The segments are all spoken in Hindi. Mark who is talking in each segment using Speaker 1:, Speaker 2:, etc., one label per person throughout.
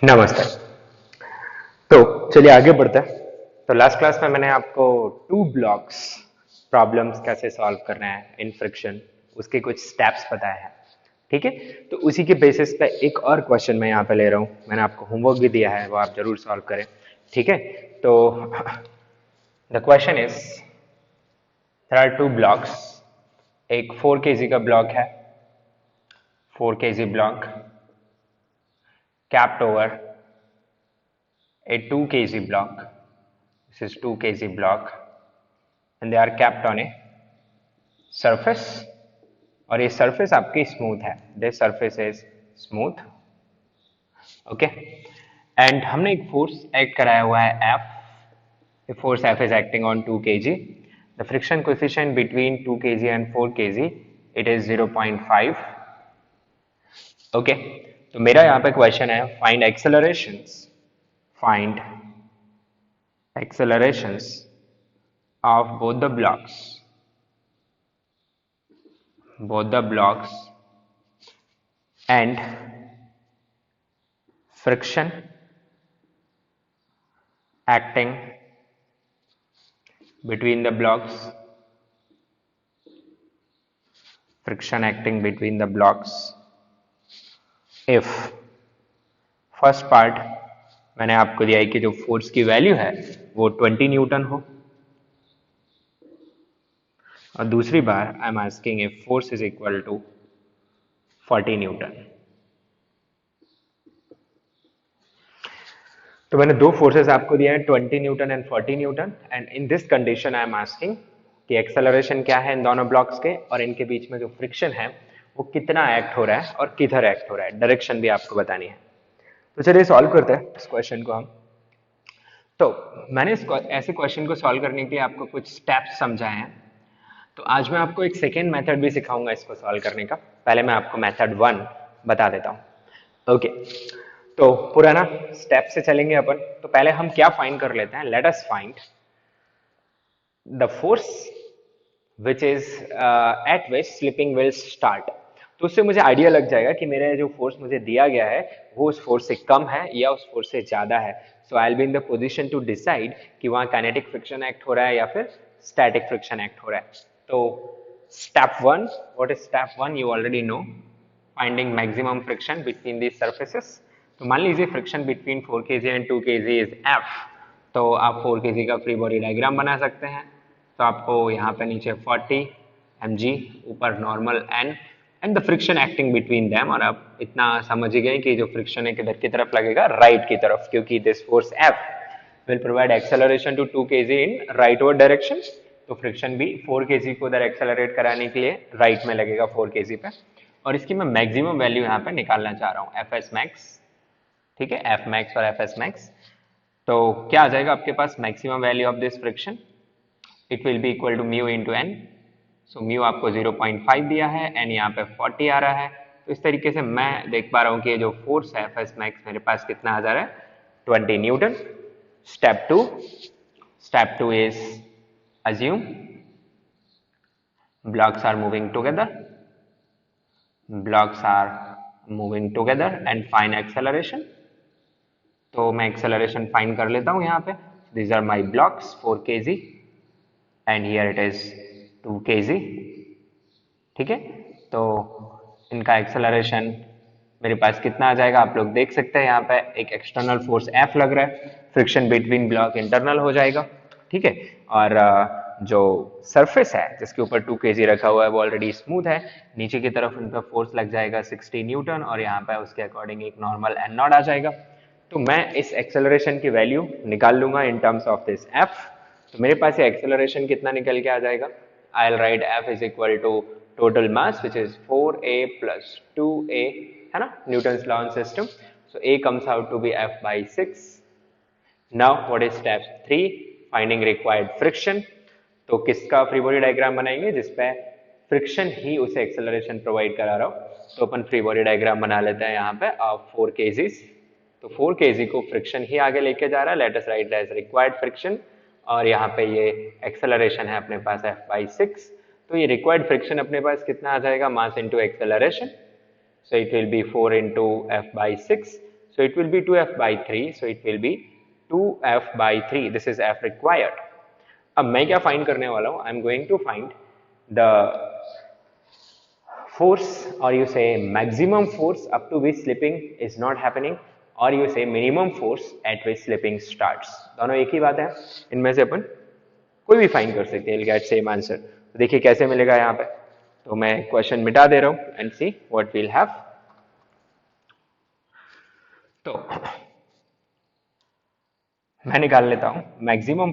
Speaker 1: नमस्ते। तो चलिए आगे बढ़ते हैं। तो लास्ट क्लास में मैंने आपको टू ब्लॉक्स प्रॉब्लम्स कैसे सॉल्व करना है इन फ्रिक्शन, उसके कुछ स्टेप्स बताए हैं। ठीक है। तो उसी के बेसिस पे एक और क्वेश्चन मैं यहाँ पे ले रहा हूँ। मैंने आपको होमवर्क भी दिया है, वो आप जरूर सॉल्व करें। ठीक है। तो the question is, there are two blocks. एक 4 kg का ब्लॉक है, 4 kg block capped over a 2 kg block. This is 2 kg block and they are capped on a surface, और ये surface आपकी smooth है. This surface is smooth. Okay. And हमने एक force act कराया हुआ है F. The force F is acting on 2 kg. The friction coefficient between 2 kg and 4 kg, it is 0.5. Okay. तो मेरा यहाँ पे क्वेश्चन है, find accelerations. Find accelerations of both the blocks and friction acting between the blocks, if first part मैंने आपको दिया है कि जो फोर्स की वैल्यू है वो 20 न्यूटन हो, और दूसरी बार I am asking if force is equal to 40 newton. तो मैंने दो फोर्सेस आपको दिए हैं, 20 newton and 40 newton, and in this condition I am asking कि एक्सेलरेशन क्या है इन दोनों ब्लॉक्स के, और इनके बीच में जो फ्रिक्शन है वो कितना एक्ट हो रहा है और किधर एक्ट हो रहा है, डायरेक्शन भी आपको बतानी है। तो चलिए सॉल्व करते हैं इस क्वेश्चन को हम। तो मैंने इस ऐसे क्वेश्चन को सॉल्व करने के लिए आपको कुछ स्टेप्स समझाए हैं। तो आज मैं आपको एक सेकेंड मेथड भी सिखाऊंगा इसको सॉल्व करने का। पहले मैं आपको मेथड 1 बता देता हूं। ओके। तो पुराना स्टेप से चलेंगे अपन। तो पहले हम क्या फाइंड कर लेते हैं, let us find the force which is at which slipping will start. तो उससे मुझे आइडिया लग जाएगा कि मेरा जो फोर्स मुझे दिया गया है वो उस फोर्स से कम है या उस फोर्स से ज्यादा है। So I will be in the position to decide कि वहां काइनेटिक फ्रिक्शन एक्ट हो रहा है या फिर स्टैटिक फ्रिक्शन एक्ट हो रहा है। तो step 1, what is step 1, you already know, finding maximum friction between these surfaces. तो मान लीजिए friction between 4 kg and 2 kg is F। तो आप 4 kg का फ्री बॉडी डायग्राम बना सकते हैं। तो आपको यहाँ पे नीचे 40 mg, ऊपर normal n and the friction acting between them. और आप इतना समझ ही गए कि जो फ्रिक्शन है किधर की तरफ लगेगा, राइट की तरफ, क्योंकि this force F will provide acceleration to 2 kg इन राइटवर्ड डायरेक्शन। तो फ्रिक्शन भी 4 kg को उधर एक्सेलरेट कराने के लिए राइट में लगेगा 4 kg पे। और इसकी मैं मैक्सिमम वैल्यू यहाँ पे निकालना चाह रहा हूँ, Fs max। ठीक है, F max और Fs max। तो क्या आ जाएगा आपके पास maximum value of this friction, it will be equal to mu into N. So mu आपको 0.5 दिया है, एन यहाँ पे 40 आ रहा है। तो इस तरीके से मैं देख पा रहा हूँ कि जो फोर्स है Fs max मेरे पास कितना आ जा रहा है, 20 Newton. Step two is assume blocks are moving together, and find acceleration। तो मैं एक्सेलरेशन फाइंड कर लेता हूँ यहाँ पे। These are my blocks 4 kg and here it is 2 kg। ठीक है। तो इनका एक्सेलरेशन मेरे पास कितना आ जाएगा, आप लोग देख सकते हैं यहाँ पे एक एक्सटर्नल फोर्स F लग रहा है, फ्रिक्शन बिटवीन ब्लॉक इंटरनल हो जाएगा। ठीक है। और जो सरफेस है जिसके ऊपर 2 kg रखा हुआ है वो ऑलरेडी स्मूथ है, नीचे की तरफ उन पर फोर्स लग जाएगा 60 न्यूटन, और यहाँ पे उसके अकॉर्डिंग एक नॉर्मल एन नॉट आ जाएगा। तो मैं इस एक्सेलरेशन की वैल्यू निकाल लूंगा in terms of this F। तो मेरे पास ये एक्सेलरेशन कितना निकल के आ जाएगा, I will write F is equal to total mass which is 4a plus 2a, है ना, Newton's law on system। So a comes out to be F by 6। Now what is step 3, finding required friction। तो किसका फ्री बॉडी डायग्राम बनाएंगे जिसपे फ्रिक्शन ही उसे एक्सेलरेशन प्रोवाइड करा रहा हो। तो अपन फ्री बॉडी डायग्राम बना लेते हैं यहाँ पे ऑफ 4 kg। तो 4 kg को फ्रिक्शन ही आगे लेके जा रहा है, let us write as required friction, और यहाँ पे ये एक्सेलरेशन है अपने पास F by 6। तो ये रिक्वायर्ड फ्रिक्शन अपने पास कितना आ जाएगा, mass into acceleration. So it will B 4 into F by 6। so it will be 2f by 3, so it will be 2f by 3. This is f required. अब मैं क्या फाइंड करने वाला हूं? I am going to find the force, or you say maximum force up to which slipping is not happening, or you say minimum force at which slipping starts. दोनों एक ही बात है, इनमें से अपन कोई भी फाइंड कर सकते हैं, गेट सेम आंसर. तो देखिए कैसे मिलेगा यहाँ पे. तो मैं क्वेश्चन मिटा दे रहा हूं and see what will have. तो मैं निकाल लेता हूं maximum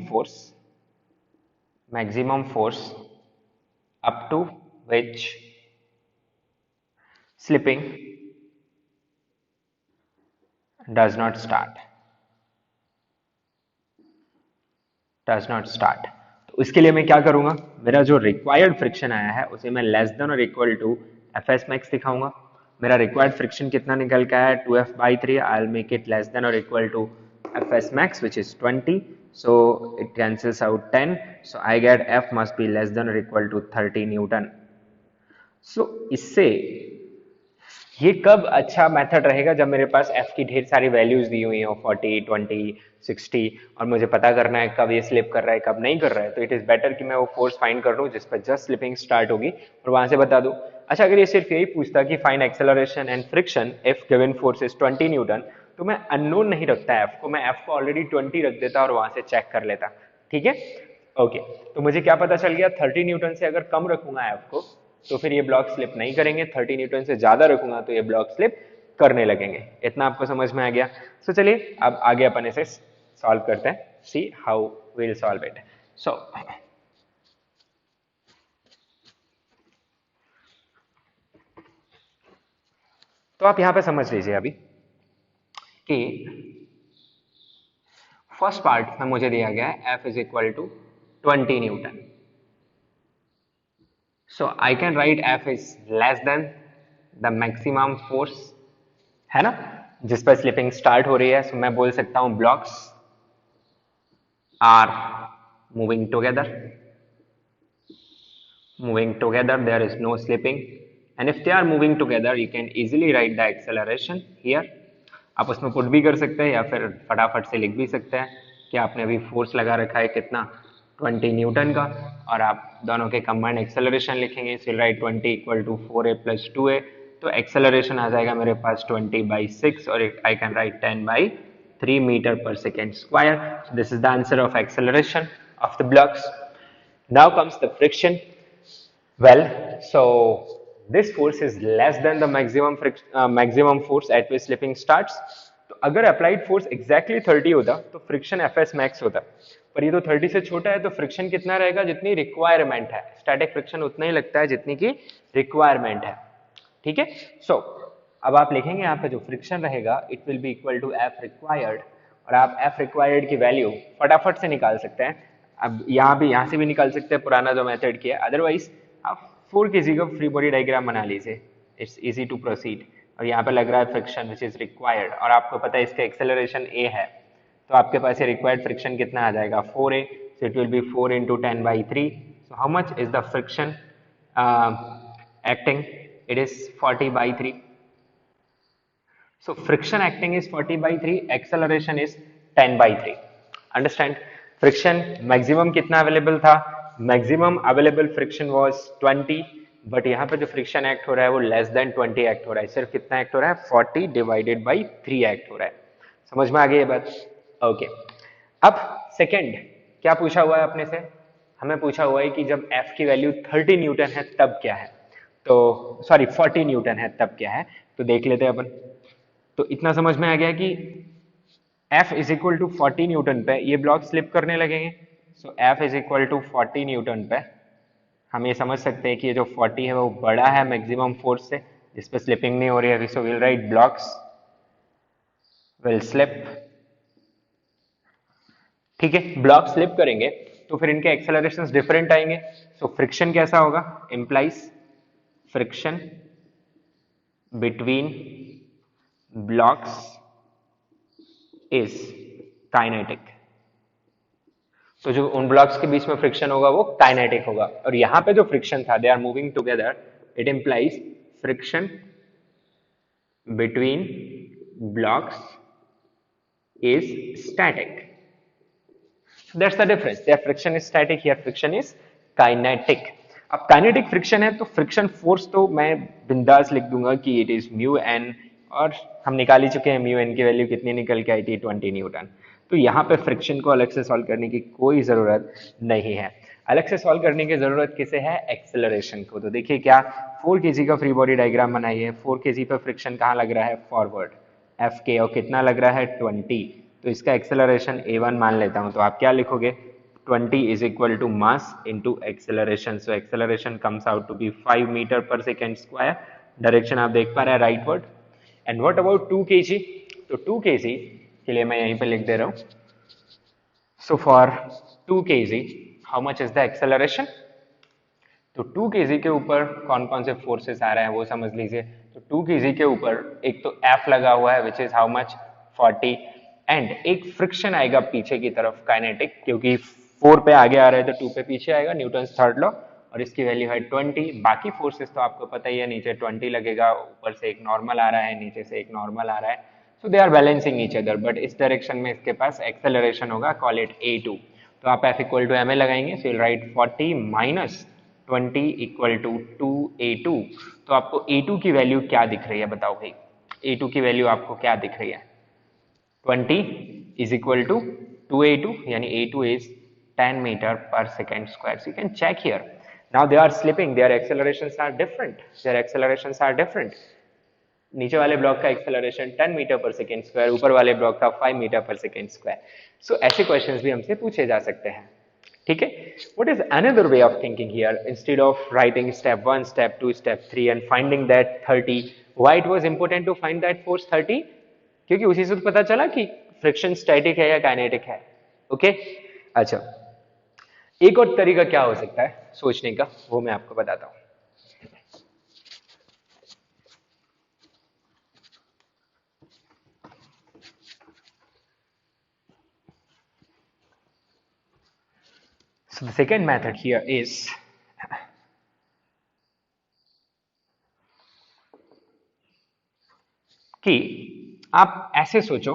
Speaker 1: force up to which slipping does not start. तो इसके लिए मैं क्या करूंगा, मेरा जो रिक्वायर्ड फ्रिक्शन आया है उसे मैं लेस देन और इक्वल टू fs max दिखाऊंगा. मेरा रिक्वायर्ड फ्रिक्शन कितना निकल के आया है 2f by 3. I will make it less than और equal to fs max which is 20, so it cancels out 10, so I get f must be less than or equal to 30 Newton. so इससे ये कब अच्छा मेथड रहेगा, जब मेरे पास f की ढेर सारी वैल्यूज दी हुई हो 40, 20, 60, और मुझे पता करना है कब ये स्लिप कर रहा है कब नहीं कर रहा है. तो इट इज बेटर कि मैं वो फोर्स फाइंड कर लूं जिस पर जस्ट स्लिपिंग स्टार्ट होगी और वहां से बता दूं. अच्छा, अगर ये सिर्फ यही पूछता कि find acceleration and friction if given force is 20 Newton, तो मैं अननोन नहीं रखता f को, मैं f को ऑलरेडी 20 रख देता और वहां से चेक कर लेता. ठीक है, ओके. तो मुझे क्या पता चल गया, 30 न्यूटन से अगर कम रखूंगा f को तो फिर ये ब्लॉक स्लिप नहीं करेंगे, 30 न्यूटन से ज्यादा रखूंगा तो ये ब्लॉक स्लिप करने लगेंगे. इतना आपको समझ में आ गया. सो चलिए अब आगे अपन इसे सॉल्व करते हैं. See how we will solve it. So तो आप यहां पे समझ लीजिए अभी कि फर्स्ट पार्ट में मुझे दिया गया है f is equal to 20 newton. So I can write f is less than the maximum force, है ना, जिस पर स्लिपिंग स्टार्ट हो रही है. so मैं बोल सकता हूं blocks are moving together, there is no slipping, and if they are moving together you can easily write the acceleration here. आप उसमें पुट भी कर सकते हैं या फिर फटाफट से लिख भी सकते हैं कि आपने अभी फोर्स लगा रखा है कितना 20 न्यूटन का, और आप दोनों के कंबाइंड एक्सेलरेशन लिखेंगे. So write 20 equal to 4a plus 2a, तो एक्सेलरेशन आ जाएगा मेरे पास 20/6 और I can write 10/3 metre per second square. This is the answer of acceleration of the blocks. Now comes the friction. Well, so this force is less than the maximum force at which slipping starts. तो अगर अप्लाइड फोर्स एग्जैक्टली 30 होता तो फ्रिक्शन fs max होता, पर ये तो 30 से छोटा है, तो फ्रिक्शन कितना रहेगा जितनी रिक्वायरमेंट है. स्टैटिक फ्रिक्शन उतना ही लगता है जितनी की रिक्वायरमेंट है. ठीक है, सो अब आप लिखेंगे यहाँ पे जो फ्रिक्शन रहेगा it will be equal to f required, और आप f रिक्वायर्ड की वैल्यू फटाफट से निकाल सकते हैं. अब यहाँ से भी निकाल सकते हैं पुराना जो मेथड किया, अदरवाइज आप 4 kg का फ्री बॉडी डायग्राम बना लीजिए, इट्स इजी टू प्रोसीड. और यहाँ पे लग रहा है फ्रिक्शन विच इज रिक्वायर्ड, और आपको पता है इसका एक्सेलरेशन a है, तो आपके पास ये रिक्वायर्ड फ्रिक्शन कितना आ जाएगा 4a. So it will B 4 into 10/3. So how much is the friction acting? It is 40/3. So friction acting is 40/3, acceleration is 10/3. Understand? Friction maximum कितना अवेलेबल था? Maximum available friction was 20, but यहाँ पे जो फ्रिक्शन एक्ट हो रहा है वो लेस देन 20 एक्ट हो रहा है. सिर्फ कितना एक्ट हो रहा है? 40 डिवाइडेड बाई 3 एक्ट हो रहा है. समझ में आ गई ये बात? ओके. अब सेकंड क्या पूछा हुआ है अपने से? हमें पूछा हुआ है कि जब f की वैल्यू 30 न्यूटन है तब क्या है, तो सॉरी 40 न्यूटन है तब क्या है. तो देख लेते हैं अपन. तो इतना समझ में आ गया कि f is equal to 40 newton पे ये ब्लॉक स्लिप करने लगेंगे. So f is equal to 40 newton पे हम ये समझ सकते हैं कि ये जो 40 है वो बड़ा है मैक्सिमम फोर्स से, जिस पे स्लिपिंग नहीं हो रही है. So will write blocks will slip. ठीक है, ब्लॉक स्लिप करेंगे तो फिर इनके एक्सेलरेशंस डिफरेंट आएंगे. सो फ्रिक्शन कैसा होगा? Implies friction between blocks is kinetic. तो जो उन ब्लॉक्स के बीच में फ्रिक्शन होगा वो काइनेटिक होगा, और यहां पे जो फ्रिक्शन था they are moving together, it implies friction between blocks is static. So that's the difference. There friction is static, here friction is kinetic. अब काइनेटिक फ्रिक्शन है तो फ्रिक्शन फोर्स तो मैं बिंदास लिख दूंगा कि इट इज म्यू एन, और हम निकाल ही चुके हैं म्यू एन की वैल्यू कितनी निकल के आई थी 20 न्यूटन। तो यहाँ पे फ्रिक्शन को अलग से सॉल्व करने की कोई जरूरत नहीं है। अलग से सॉल्व करने की जरूरत किसे है? एक्सेलरेशन को। तो देखिए क्या 4 kg का फ्री बॉडी डायग्राम बनाइए, 4 kg पे फ्रिक्शन कहाँ लग रहा है? फॉरवर्ड एफ के, और कितना लग रहा है? 20। तो इसका एक्सेलरेशन a1 मान लेता हूं, तो आप क्या लिखोगे? 20 is equal to mass into acceleration. So acceleration comes out to be 5 meter per second square. Direction आप देख पा रहे हैं rightward. And what about 2 kg? तो 2 kg के लिए मैं यहीं पे लिख दे रहा हूं। So for 2 kg how much is the acceleration? तो 2 kg के ऊपर कौन कौन से फोर्सेस आ रहे हैं वो समझ लीजिए। तो 2 kg के ऊपर एक तो F लगा हुआ है which is how much? 40, and एक फ्रिक्शन आएगा पीछे की तरफ काइनेटिक, क्योंकि 4 पे आगे आ रहे हैं तो 2 पे पीछे आएगा, न्यूटन थर्ड लॉ, और इसकी वैल्यू है 20। बाकी फोर्सेस तो आपको पता ही है, नीचे 20 लगेगा, ऊपर से एक नॉर्मल आ रहा है, नीचे से एक नॉर्मल आ रहा है, so they are balancing each other. But इस डायरेक्शन में इसके पास एक्सेलरेशन होगा, कॉल इट a2। तो आप F इक्वल टू ma लगाएंगे, so you write 40 minus 20 equal to 2a2। तो आपको a2 की वैल्यू क्या दिख रही है बताओ भाई? a2 की वैल्यू आपको क्या दिख रही है? 20 is equal to 2a2, यानी a2 is 10 meter per second square. So you can check here. Now they are slipping, their accelerations are different. Their accelerations are different. नीचे वाले ब्लॉक का acceleration 10 metre per second square, ऊपर वाले ब्लॉक का 5 मीटर पर सेकेंड स्क्वायर। सो ऐसे क्वेश्चंस भी हमसे पूछे जा सकते हैं। ठीक है, what is another way of thinking here? Instead of writing step 1, step 2, step 3 and finding that 30, why it was important to find that force 30? क्योंकि उसी से तो पता चला कि फ्रिक्शन स्टैटिक है या काइनेटिक है। ओके, अच्छा, एक और तरीका क्या हो सकता है सोचने का, वो मैं आपको बताता हूं। So the second method here is कि आप ऐसे सोचो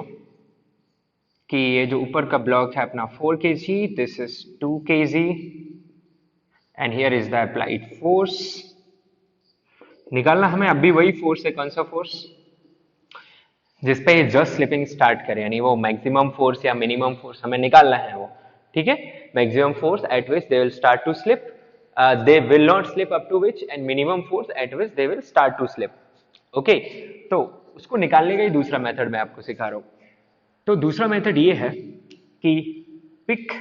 Speaker 1: कि ये जो ऊपर का ब्लॉक है अपना 4 kg, this is 2 kg and here is the applied force. निकालना हमें अभी वही फोर्स है, कौन सा फोर्स? जिसपे ये जस्ट स्लिपिंग स्टार्ट करे, यानी वो मैक्सिमम फोर्स या मिनिमम फोर्स हमें निकालना है वो। ठीक है, maximum force at which they will start to slip, they will not slip up to which, and minimum force at which they will start to slip. Okay, तो उसको निकालने का ही दूसरा मेथड मैं आपको सिखा रहा हूं। तो दूसरा मेथड ये है कि pick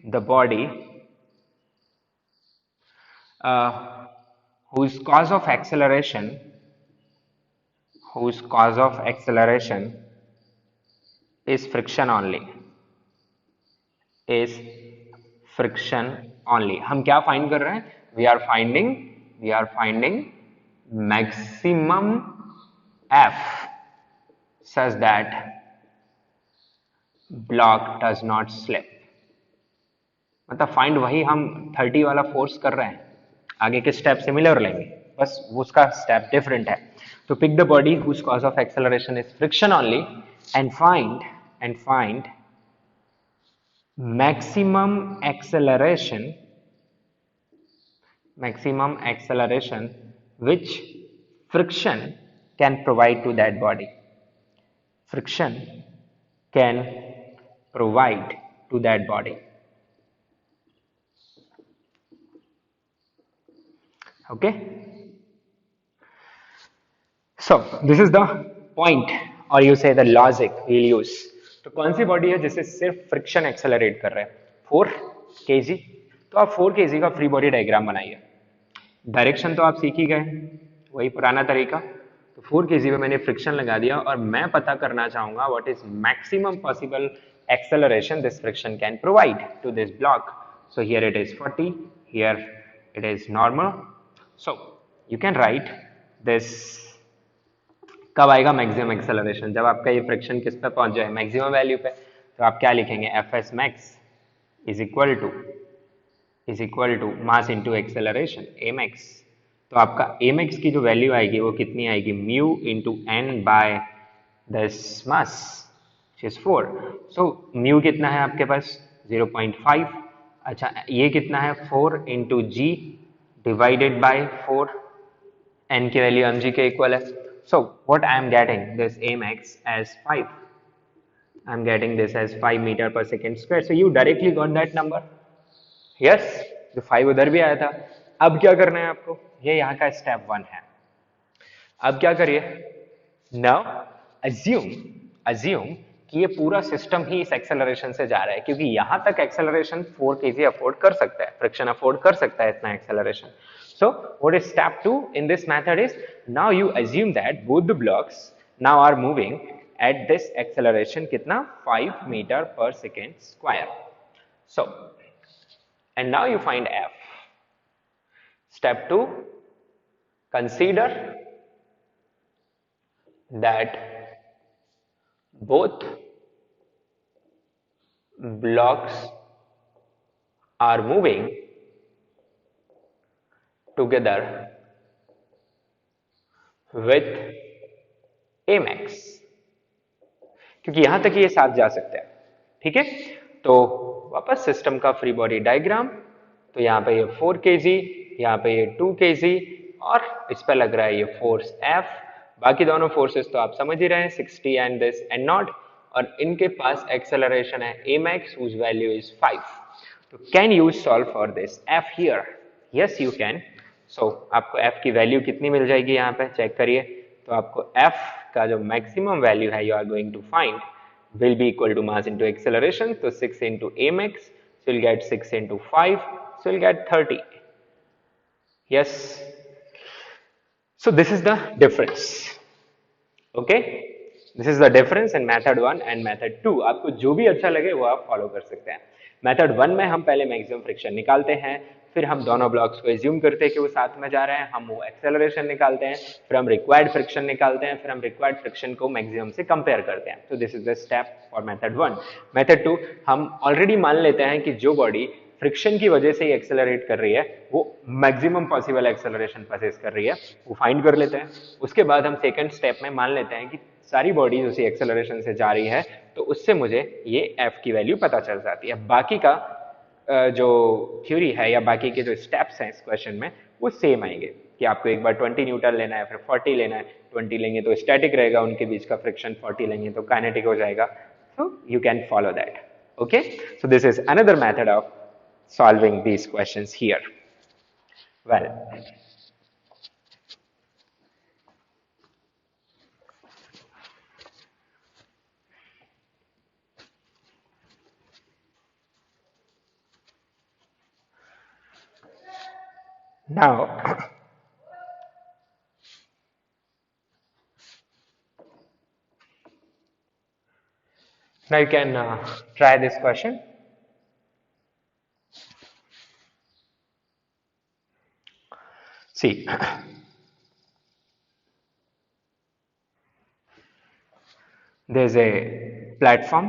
Speaker 1: the body whose cause of acceleration is friction only, हम क्या फाइंड कर रहे हैं? We are finding maximum F such that block does not slip। मतलब फाइंड वही हम 30 वाला फोर्स कर रहे हैं, आगे के स्टेप सिमिलर लेंगे, बस उसका स्टेप डिफरेंट है। तो pick the body whose cause of acceleration is friction only and find maximum acceleration which friction can provide to that body, okay? So this is the point, or you say the logic we'll use। तो कौन सी बॉडी है जिसे सिर्फ फ्रिक्शन एक्सेलरेट कर रहे हैं? 4 kg। तो आप 4 kg का फ्री बॉडी डायग्राम बनाइए। डायरेक्शन तो आप सीख ही गए, वही पुराना तरीका। तो 4 kg में मैंने फ्रिक्शन लगा दिया और मैं पता करना चाहूंगा what is maximum possible acceleration this friction can provide to this block। So here it is 40, here it is normal। So you can write this। कब आएगा मैक्सिमम एक्सेलरेशन? जब आपका ये फ्रिक्शन किस पे पहुंच जाए? मैक्सिमम वैल्यू पे। तो आप क्या लिखेंगे? Fs max is equal to mass into acceleration a max। तो आपका a max की जो वैल्यू आएगी वो कितनी आएगी? Mu into N by this mass which is 4. So mu कितना है आपके पास 0.5. अच्छा ये कितना है 4 into g divided by 4. n की वैल्यू mg के इक्वल है. So what I am getting this Amax as 5. I am getting this as 5 meter per second square. So you directly got that number. Yes, जो 5 उधर भी आया था. अब क्या करना है आपको, ये यहाँ का स्टेप 1 है. अब क्या करिए, नाउ अज्यूम कि ये पूरा सिस्टम ही इस एक्सेलरेशन से जा रहा है, क्योंकि यहां तक एक्सेलरेशन 4 kg अफोर्ड कर सकता है, फ्रिक्शन अफोर्ड कर सकता है इतना acceleration. So what is step 2 in this method is, now you assume that both the blocks now are moving at this acceleration कितना 5 metre per second square. So and now you find f. Step 2, consider that both blocks are moving together with Amax, क्योंकि यहां तक ये साथ जा सकते हैं. ठीक है, तो वापस सिस्टम का फ्री बॉडी डायग्राम. तो यहाँ पे ये 4 kg, यहाँ पे ये 2 kg और इस पर लग रहा है ये फोर्स F. बाकी दोनों फोर्सेस तो आप समझ ही रहे हैं 60 एंड दिस एंड नॉट, और इनके पास एक्सेलरेशन है Amax whose value is 5. तो can you solve for this F here? Yes you can. So आपको F की वैल्यू कितनी मिल जाएगी यहाँ पे चेक करिए. तो आपको F का जो मैक्सिमम वैल्यू है you are going to find will be equal to mass into acceleration. So 6 into Amax, so you'll get 6 into 5, so you'll get 30. Yes. So this is the difference. Okay. This is the difference in method 1 and method 2. आपको जो भी अच्छा लगे वो आप फॉलो कर सकते हैं. मेथड 1 में हम पहले मैक्सिमम फ्रिक्शन निकालते हैं, फिर हम दोनों ब्लॉक्स को एज्यूम करते हैं कि वो साथ में जा रहे हैं, हम वो एक्सेलरेशन निकालते हैं, फिर हम रिक्वायर्ड फ्रिक्शन निकालते हैं, फिर हम रिक्वायर्ड फ्रिक्शन को मैक्सिमम से कंपेयर करते हैं. तो this is the step for method 1. Method 2 हम ऑलरेडी मान लेते हैं कि जो बॉडी फ्रिक्शन की वजह से ही एक्सेलरेट कर रही है वो मैक्सिमम पॉसिबल एक्सेलरेशन पसेस कर रही है, वो फाइंड कर लेते हैं. उसके बाद हम सेकंड स्टेप में मान लेते हैं कि सारी बॉडीज उसी एक्सेलरेशन से जा रही है, तो उससे मुझे ये F की वैल्यू पता चल जाती है. बाकी का जो थ्योरी है या बाकी के जो स्टेप्स हैं इस क्वेश्चन में वो सेम आएंगे कि आपको एक बार 20 न्यूटन लेना है, फिर 40 लेना है. 20 लेंगे तो स्टैटिक रहेगा उनके बीच का फ्रिक्शन, 40 लेंगे तो काइनेटिक हो जाएगा. So you can follow that. Okay, so this is another method of solving these questions here. Well, now you can try this question. See, there's a platform.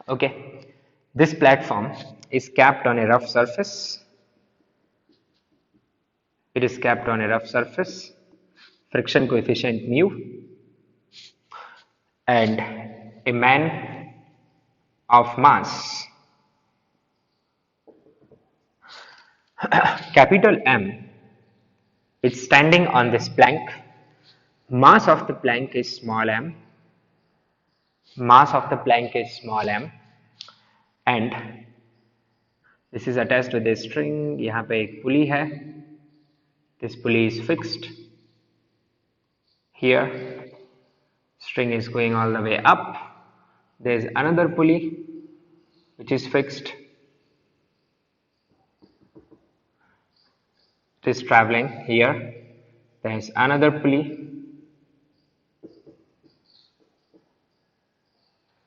Speaker 1: Okay, this platform is capped on a rough surface. It is capped on a rough surface. Friction coefficient mu, and a man of mass capital M is standing on this plank. Mass of the plank is small m. Mass of the plank is small m, and this is attached to this string. यहाँ पे एक pulley है. This pulley is fixed here. String is going all the way up. There is another pulley which is fixed. It is traveling here. There is another pulley,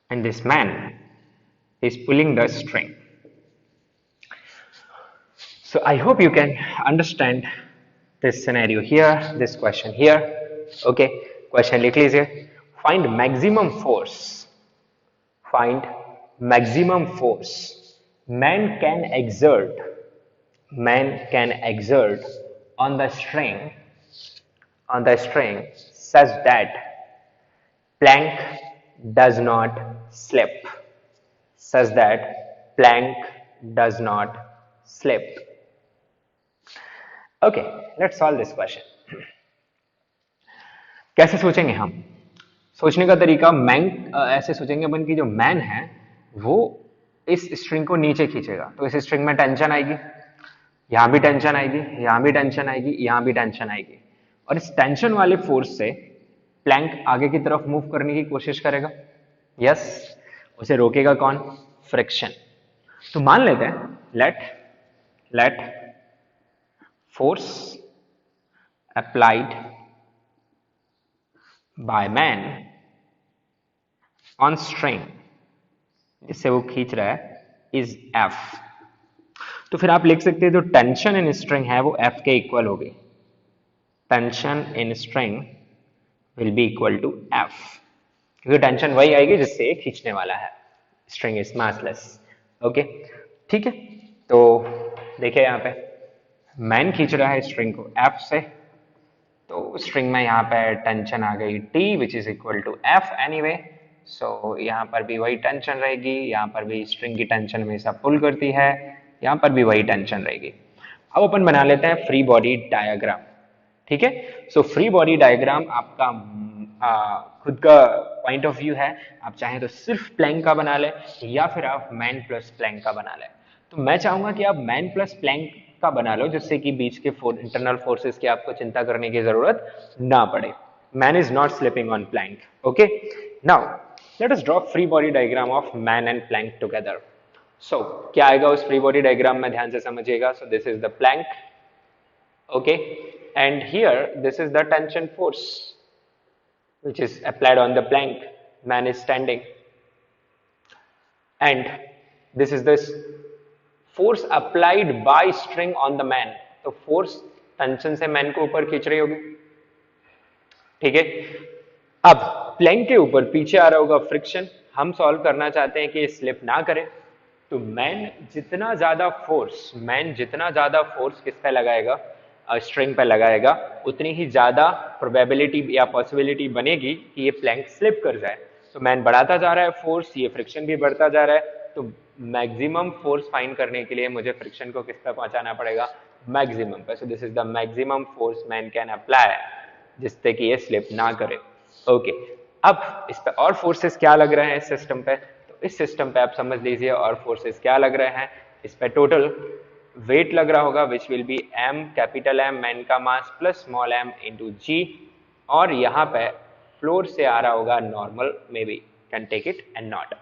Speaker 1: and this man is pulling the string. So I hope you can understand this scenario here, this question here. Okay, question लिख लीजिए. Find maximum force. Find maximum force man can exert on the string such that plank does not slip, such that plank does not slip. Okay, let's solve this question. कैसे सोचेंगे हम? सोचने का तरीका मैन ऐसे सोचेंगे अपन की जो मैन है वो इस स्ट्रिंग को नीचे खींचेगा, तो इस स्ट्रिंग में टेंशन आएगी, यहां भी टेंशन आएगी, यहां भी टेंशन आएगी, यहां भी टेंशन आएगी, और इस टेंशन वाले फोर्स से प्लैंक आगे की तरफ मूव करने की कोशिश करेगा। यस, उसे रोकेगा कौन? फ्रिक्शन। तो मान लेते हैं let force applied by man on string जिससे वो खींच रहा है इज एफ। तो फिर आप लिख सकते हैं जो टेंशन इन स्ट्रिंग है वो एफ के इक्वल होगी। Tension in string will be equal to F, क्योंकि टेंशन वही आएगी जिससे ये खींचने वाला है। String is massless. ओके, ठीक है। तो देखिए यहाँ पे मैन खींच रहा है स्ट्रिंग को एफ से, तो स्ट्रिंग में यहाँ पे टेंशन आ गई T which is equal to F anyway. So यहाँ पर भी वही टेंशन रहेगी, यहाँ पर भी स्ट्रिंग की टेंशन हमेशा पुल करती है, यहाँ पर भी वही टेंशन रहेगी। अब अपन बना लेते हैं फ्री बॉडी डायग्राम। ठीक है, सो फ्री बॉडी डायग्राम आपका खुद का पॉइंट ऑफ व्यू है। आप चाहें तो सिर्फ प्लैंक का बना ले या फिर आप मैन प्लस प्लैंक का बना ले। तो मैं चाहूंगा कि आप मैन प्लस प्लैंक का बना लो, जिससे कि बीच के इंटरनल फोर्सेस की आपको चिंता करने की जरूरत ना पड़े। Man is not slipping on plank. Okay, now let us draw free body diagram of man and plank together. So क्या आएगा उस फ्री बॉडी डायग्राम में, ध्यान से समझिएगा। सो this is the plank, okay, and here this is the tension force which is applied on the plank. Man is standing, and this is this force applied by string on the man. तो force टेंशन से मैन को ऊपर खींच रही होगी। ठीक है, अब प्लैंक के ऊपर पीछे आ रहा होगा फ्रिक्शन। हम सॉल्व करना चाहते हैं कि स्लिप ना करे, तो मैन जितना ज्यादा फोर्स किस पे लगाएगा, स्ट्रिंग पे लगाएगा, उतनी ही ज्यादा प्रोबेबिलिटी या पॉसिबिलिटी बनेगी कि ये प्लैंक स्लिप कर जाए। तो मैन बढ़ाता जा रहा है फोर्स, ये फ्रिक्शन भी बढ़ता जा रहा है, तो मैक्सिमम फोर्स फाइंड करने के लिए मुझे फ्रिक्शन को किस पे पहुंचाना पड़ेगा? मैक्सिमम पे। सो this is the maximum force man can apply, जिससे कि ये स्लिप ना करे। ओके, अब इस पे और फोर्सेस क्या लग रहे हैं इस सिस्टम पे? तो इस सिस्टम पे आप समझ लीजिए और फोर्सेस क्या लग रहे हैं। इस पे टोटल वेट लग रहा होगा which will be m, capital M man का mass plus small m into G, और यहाँ पे फ्लोर से आ रहा होगा normal, may be can take it and not.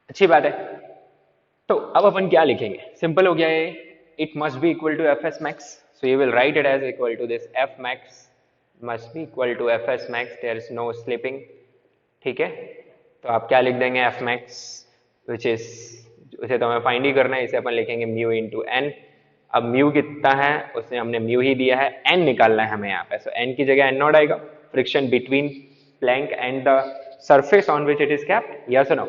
Speaker 1: अच्छी बात है। तो अब अपन क्या लिखेंगे? सिंपल हो गया ये, it must be equal to F S max. So you will write it as equal to this F max must be equal to F S max, there is no slipping. ठीक है, तो आप क्या लिख देंगे? एफ मैक्स विच इज, उसे तो हमें फाइंड ही करना है, इसे अपन लिखेंगे म्यू इंटू एन। अब म्यू कितना है उसने हमने म्यू ही दिया है, एन निकालना है हमें यहाँ पे। सो एन की जगह एन नॉट आएगा, friction between plank and the surface on which it is kept. Yes और नो?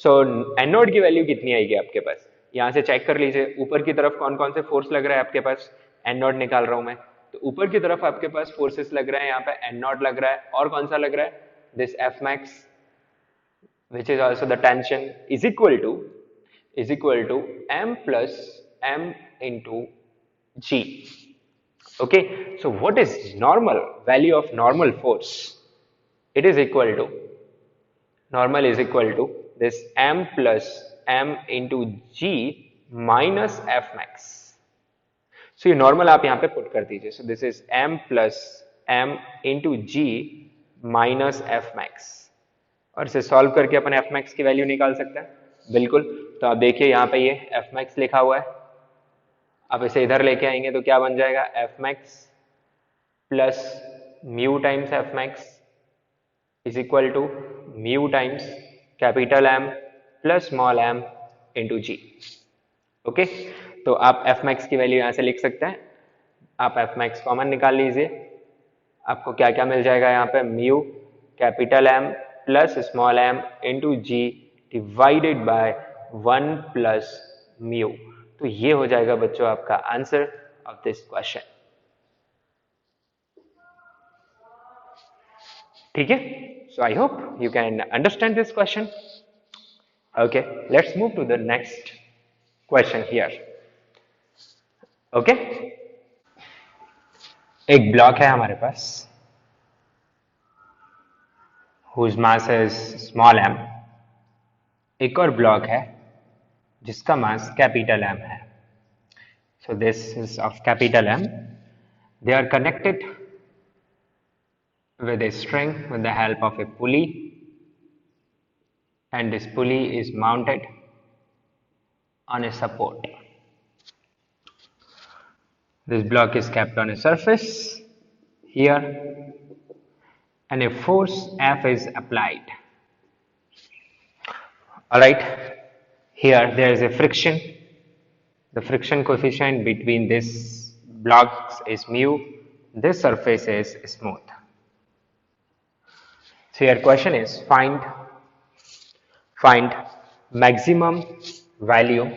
Speaker 1: सो एन नॉट की वैल्यू कितनी आएगी आपके पास? यहाँ से चेक कर लीजिए, ऊपर की तरफ कौन कौन से फोर्स लग रहा है आपके पास। एन नॉट निकाल रहा हूं मैं, तो ऊपर की तरफ आपके पास फोर्सेस लग रहे हैं, यहाँ पे एन नॉट लग रहा है, और कौन सा लग रहा है? This F max which is also the tension is equal to m plus m into g. Okay, so what is normal value of normal force? It is equal to, normal is equal to this m plus m into g minus f max. So ये normal आप यहाँ पे put कर दीजिए। So this is m plus m into g minus f max, और इसे सॉल्व करके अपन एफ मैक्स की वैल्यू निकाल सकते हैं। बिल्कुल, तो आप देखिए यहाँ पे ये एफ मैक्स लिखा हुआ है, आप इसे इधर लेके आएंगे तो क्या बन जाएगा? F max plus mu times F max is equal to mu times capital M plus small m into ji. Okay, तो आप एफ मैक्स की वैल्यू यहाँ से लिख सकते हैं। आप एफ मैक्स कॉमन निकाल लीजिए, आपको क्या क्या मिल जाएगा यहाँ पे? Mu capital M plus small m into g divided by 1 plus mu. तो ये हो जाएगा बच्चों आपका आंसर ऑफ दिस क्वेश्चन। ठीक है, so I hope you can understand this question. Okay, let's move to the next question here. Okay, एक ब्लॉक है हमारे पास whose mass is small m. एक और ब्लॉक है जिसका मास कैपिटल M है. So this is of capital M. They are connected with a string with the help of a pulley, and this pulley is mounted on a support. This block is kept on a surface here, and a force F is applied. Alright, here there is a friction. The friction coefficient between these blocks is mu. This surface is smooth. So your question is find maximum value,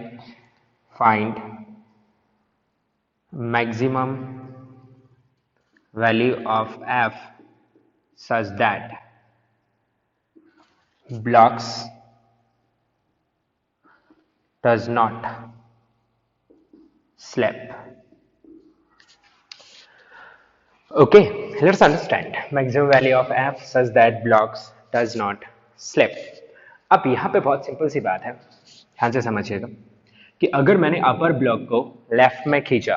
Speaker 1: find maximum value of F such that blocks does not slip. Okay, let's understand maximum value of F such that blocks does not slip. अब यहाँ पे बहुत सिंपल सी बात है, ध्यान से समझिएगा कि अगर मैंने अपर ब्लॉक को लेफ्ट में खींचा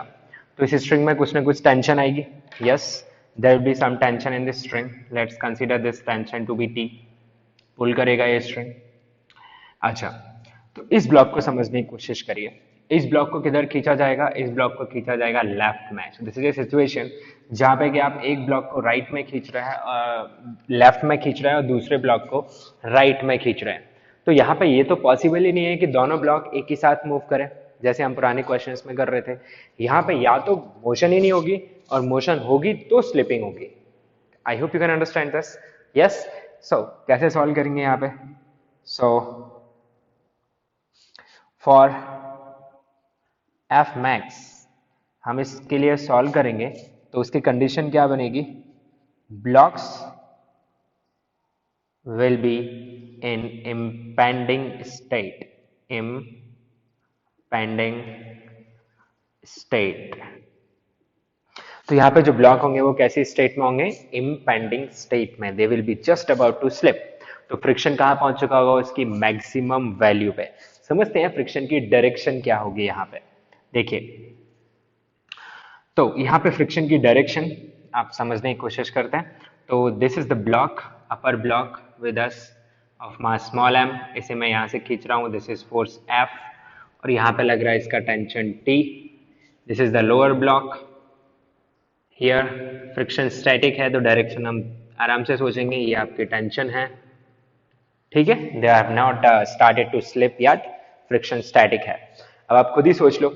Speaker 1: तो इस स्ट्रिंग में कुछ ना कुछ टेंशन आएगी. Yes, there will be some tension in this string. Let's consider this tension to be T. Pull करेगा ये स्ट्रिंग. अच्छा, तो इस ब्लॉक को समझने की कोशिश करिए. इस ब्लॉक को किधर खींचा जाएगा? इस ब्लॉक को खींचा जाएगा लेफ्ट में. सो दिस इज ए सिचुएशन जहां पे कि आप एक ब्लॉक को राइट में खींच रहे हैं, लेफ्ट में खींच रहे हैं और दूसरे ब्लॉक को राइट में खींच रहे हैं. तो यहाँ पे ये तो पॉसिबल ही नहीं है कि दोनों ब्लॉक एक ही साथ मूव करें जैसे हम पुराने क्वेश्चंस में कर रहे थे. यहाँ पे या तो मोशन ही नहीं होगी और मोशन होगी तो स्लिपिंग होगी. I hope you can understand this. Yes, so कैसे सॉल्व करेंगे यहाँ पे? सो फॉर एफ मैक्स हम इसके लिए सॉल्व करेंगे तो उसकी कंडीशन क्या बनेगी? Blocks will be in impending state, impending state. तो यहाँ पे जो ब्लॉक होंगे वो कैसी स्टेट में होंगे? impending स्टेट में. they will be just about to slip. तो फ्रिक्शन कहाँ पहुंच चुका होगा? उसकी मैक्सिमम वैल्यू पे. समझते हैं फ्रिक्शन की डायरेक्शन क्या होगी यहाँ पे. देखिए, तो यहाँ पे फ्रिक्शन की डायरेक्शन आप समझने की कोशिश करते हैं. तो this is the block, upper block with us of mass small m. इसे मैं यहाँ से खींच रहा हूँ. दिस इज फोर्स F और यहाँ पे लग रहा है इसका tension T. This is the lower block. Here friction static है तो डायरेक्शन हम आराम से सोचेंगे ये आपकी टेंशन है. ठीक है, they have not started to slip yet. Friction static है. अब आप खुद ही सोच लो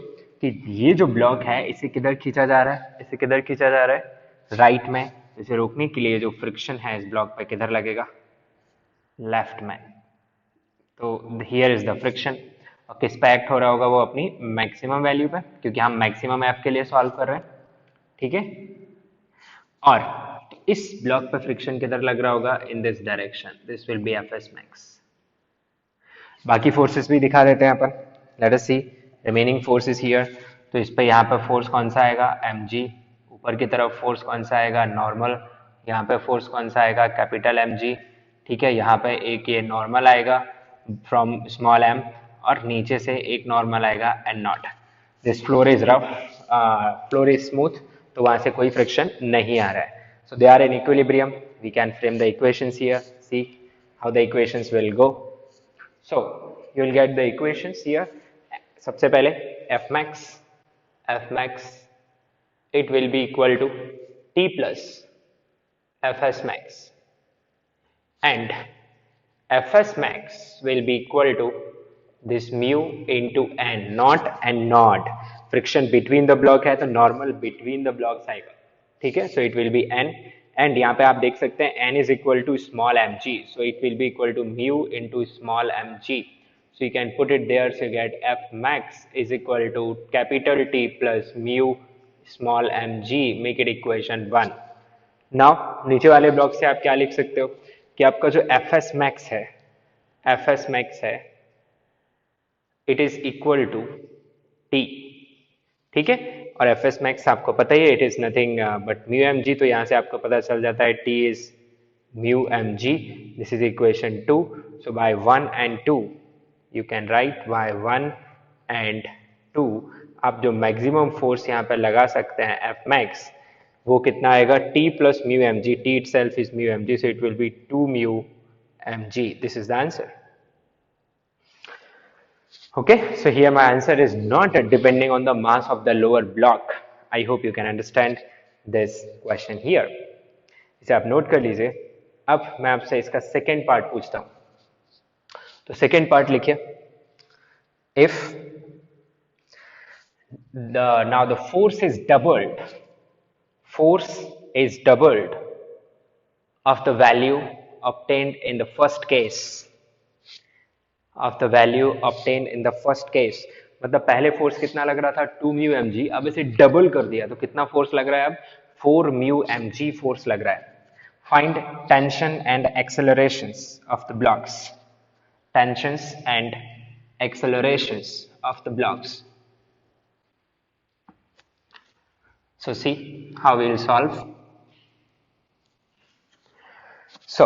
Speaker 1: कि ये जो ब्लॉक है इसे किधर खींचा जा रहा है? इसे किधर खींचा जा रहा है? राइट में. इसे रोकने के लिए जो फ्रिक्शन है इस ब्लॉक पे किधर लगेगा? लेफ्ट में. तो हियर इज द फ्रिक्शन. और किस पे एक्ट हो रहा होगा? वो अपनी मैक्सिमम वैल्यू पे, क्योंकि हम मैक्सिमम एफ के लिए सॉल्व कर रहे हैं. ठीक है, और तो इस ब्लॉक पे फ्रिक्शन किधर लग रहा होगा? In this direction. This will be F S max. बाकी फोर्सेस भी दिखा देते हैं अपन. Let us see remaining forces here. तो इस पे यहाँ पे फोर्स कौन सा आएगा? mg. ऊपर की तरफ फोर्स कौन सा आएगा? नॉर्मल. यहाँ पे फोर्स कौन सा आएगा? Capital mg. ठीक है, यहाँ पे एक ये नॉर्मल आएगा फ्रॉम स्मॉल m और नीचे से एक नॉर्मल आएगा N naught. This floor is rough, floor is smooth, तो वहां से कोई फ्रिक्शन नहीं आ रहा है. So they are in equilibrium. We can frame the equations here. See how the equations will go. So you will get the equations here. सबसे पहले F max it will be equal to T plus Fs max, and Fs max will be equal to this mu into n, not n naught. Friction between the block है तो नॉर्मल बिटवीन द ब्लॉक्स आएगा. ठीक है, सो it will B n, and यहाँ पे आप देख सकते हैं n is equal to small mg, so it will be equal to mu into small mg. So you can put it there, so you get F max is equal to capital T plus mu small mg. Make it equation 1. Now नीचे वाले ब्लॉक से आप क्या लिख सकते हो कि आपका जो एफ एस मैक्स है, एफ एस मैक्स है, it is equal to T, ठीक है। और एफ एस मैक्स आपको पता ही है, it is nothing but mu M g, तो यहां से आपको पता चल जाता है T is mu M g, this is equation 2। So by 1 and 2 you can write by 1 and 2 आप जो मैक्सिमम फोर्स यहाँ पे लगा सकते हैं एफ मैक्स, वो कितना आएगा, T plus mu M g, T itself is mu M G, so it will be 2 mu M g, this is the answer. Okay, so here my answer is not depending on the mass of the lower block. I hope you can understand this question here. इसे आप नोट कर लीजिए। अब मैं आपसे इसका सेकेंड पार्ट पूछता हूं। तो सेकेंड पार्ट लिखिए, if now the force is doubled of the value obtained in the first case, मतलब पहले फोर्स कितना लग रहा था 2 म्यू एम जी, अब इसे डबल कर दिया तो कितना फोर्स लग रहा है अब 4 म्यू एम जी फोर्स लग रहा है। Find tension and accelerations of the blocks, tensions and accelerations of the blocks. So see how we will solve. So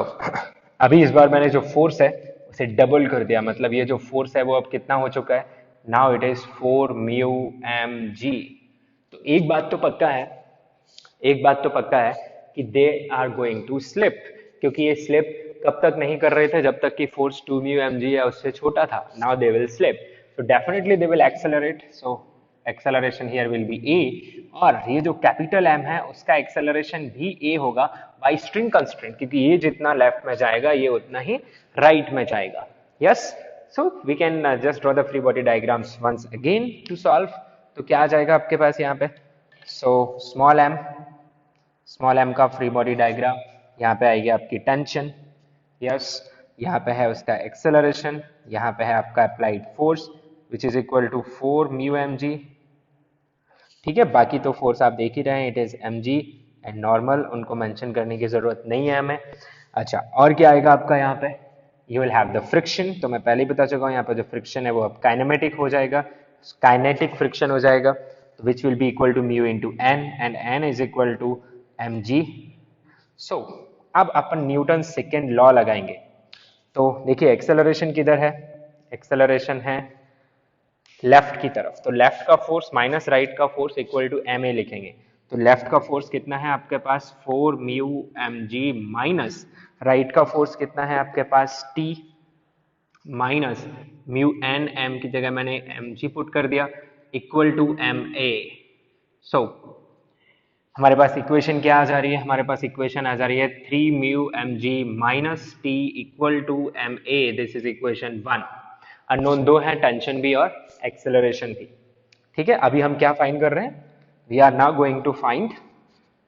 Speaker 1: अभी इस बार मैंने जो फोर्स है उसे डबल कर दिया, मतलब ये जो फोर्स है वो अब कितना हो चुका है, now it is 4 mu M g. तो एक बात तो पक्का है कि they are going to slip, क्योंकि ये स्लिप कब तक नहीं कर रहे थे, जब तक कि फोर्स 2 म्यू एम जी या उससे छोटा था। Now they will slip, so definitely they will accelerate, so acceleration here will be A, और ये जो कैपिटल एम है उसका एक्सेलरेशन भी ए होगा बाय स्ट्रिंग कंस्ट्रेंट, क्योंकि ये जितना लेफ्ट में जाएगा ये उतना ही राइट में जाएगा। Yes, so we can just draw the free body diagrams once again to solve. तो क्या आ जाएगा आपके पास यहाँ पे, सो स्मॉल एम का फ्री बॉडी डायग्राम, यहाँ पे आएगी आपकी टेंशन, यस, यहाँ पे है उसका एक्सेलरेशन, यहाँ पे है आपका applied force which is equal to 4 mu M g, ठीक है। बाकी तो फोर्स आप देख ही रहे हैं, it is m g and normal, उनको मेंशन करने की जरूरत नहीं है हमें। अच्छा, और क्या आएगा आपका यहाँ पे, you will have the friction, तो मैं पहले ही बता चुका हूँ यहाँ पे जो फ्रिक्शन है वो अब काइनेमेटिक हो जाएगा, काइनेटिक फ्रिक्शन हो जाएगा, which will be equal to mu into N and N is equal to M ji. So अब अपन न्यूटन सेकेंड लॉ लगाएंगे। तो देखिए एक्सेलरेशन किधर है, एक्सेलरेशन है लेफ्ट की तरफ, तो लेफ्ट का फोर्स माइनस राइट का force equal to M A लिखेंगे। तो लेफ्ट का फोर्स कितना है आपके पास 4 mu M G minus right का फोर्स कितना है आपके पास T minus mu N, M की जगह मैंने एम जी पुट कर दिया, equal to M A. So हमारे पास इक्वेशन क्या आ जा रही है, हमारे पास इक्वेशन आ जा रही है 3 mu M G minus T equal to M a, this is equation 1। Unknown दो है, टेंशन भी और एक्सेलरेशन भी, ठीक है। अभी हम क्या फाइंड कर रहे हैं, we are now going to find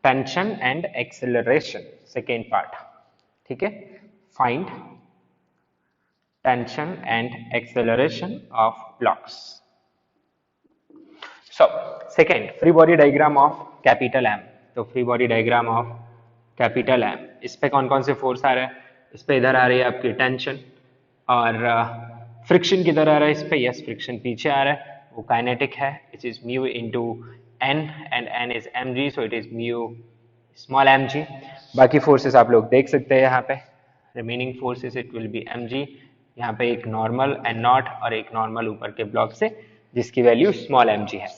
Speaker 1: tension and acceleration, second part, ठीक है। Find tension and acceleration of blocks. So second, free body diagram of capital M. तो free body diagram of capital M, इस पे कौन कौन से फोर्स आ रहे हैं, इस पे इधर आ रही है आपकी टेंशन, और फ्रिक्शन किधर आ रहा है इस पे, यस फ्रिक्शन पीछे आ रहा है, वो काइनेटिक है, it is mu into N and N is m ji, so it is mu small m g. बाकी फोर्सेस आप लोग देख सकते हैं यहाँ पे, remaining forces it will be m g, यहाँ पे एक नॉर्मल एन नॉट और एक नॉर्मल ऊपर के ब्लॉक से जिसकी वैल्यू स्मॉल एम जी है,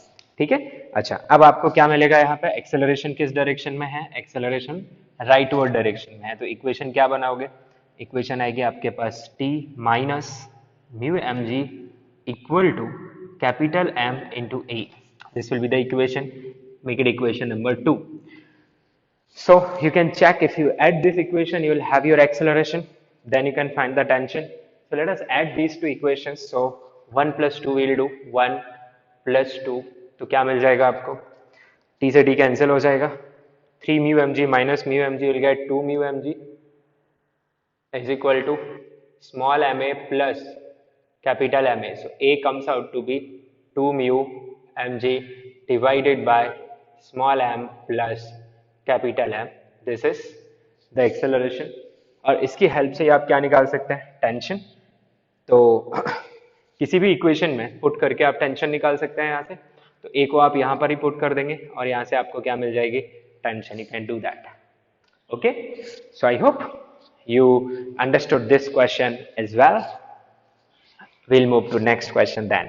Speaker 1: ठीक है। अच्छा, अब आपको क्या मिलेगा यहाँ पे, एक्सेलरेशन किस डायरेक्शन में है, एक्सेलरेशन राइटवर्ड डायरेक्शन में है, तो इक्वेशन क्या बनाओगे, इक्वेशन आएगी आपके पास t minus mu M g equal to capital M into A. This will be the equation, make it equation number 2. So you can check, if you add this equation you will have your acceleration, then you can find the tension. So let us add these two equations. So 1 plus 2 will do 1 plus 2, तो क्या मिल जाएगा आपको, t से t कैंसिल हो जाएगा, 3 mu M G minus mu M g will get 2 mu M g is equal to small ma plus capital Ma. So A comes out to be 2 mu mg divided by small m plus capital M. This is the acceleration, और इसकी हेल्प से आप क्या निकाल सकते हैं, टेंशन। तो किसी भी इक्वेशन में पुट करके आप टेंशन निकाल सकते हैं यहाँ से। तो ए को आप यहाँ पर ही पुट कर देंगे और यहाँ से आपको क्या मिल जाएगी, tension. You can do that. Okay, so I hope you understood this question as well. We'll move to next question then.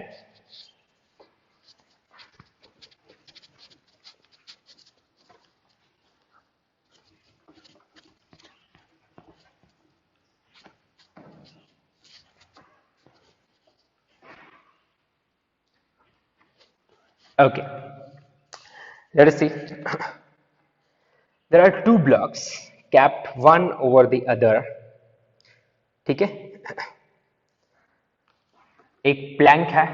Speaker 1: Okay, let us see. There are two blocks capped one over the other. ठीक है, एक प्लैंक है